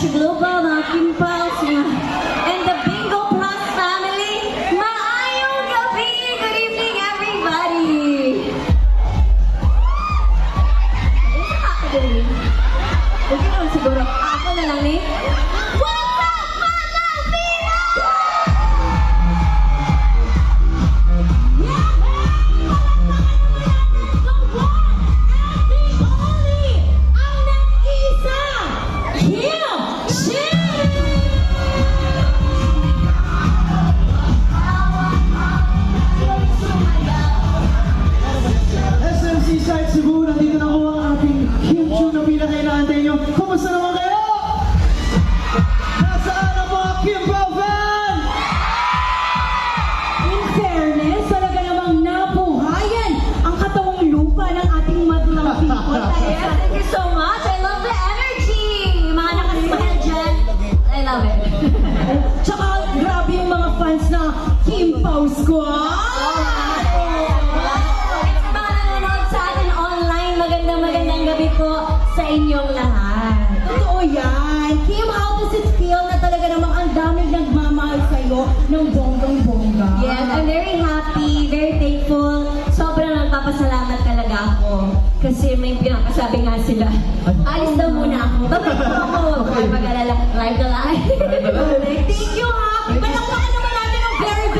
sa Global, mga Kim Pals, and the Bingo Plus family. Maayong gabi! Good evening, everybody! Isa ka ako din. Huwag ka naman siguro. Ako na lang eh. What's up, mga Pilipinas? SMC Site Cebu, nandito na po ang ating Kim Chu na pinakailangan nyo. Kumusta naman kayo? Nasaan ang mga Kim Pao fan? In fairness, talaga namang nabuhayan ang katawang lupa ng ating madlang people. Yes, thank you so much. I love the energy. Mga nakasmile dyan. I love it. Tsaka grabe yung mga fans na Kim Pao Squad. Magandang gabi po sa inyong lahat. Totoo yan. Kim, how does it feel na talaga namang ang daming nagmamahal sa'yo ng bonggang-bongga? Yes, I'm very happy, very thankful. Sobrang nagpapasalamat talaga ako. Kasi may pinakasabi nga sila, alis daw muna ako. Babalik po ako. Huwag mag-alala. Live na live. Thank you, ha?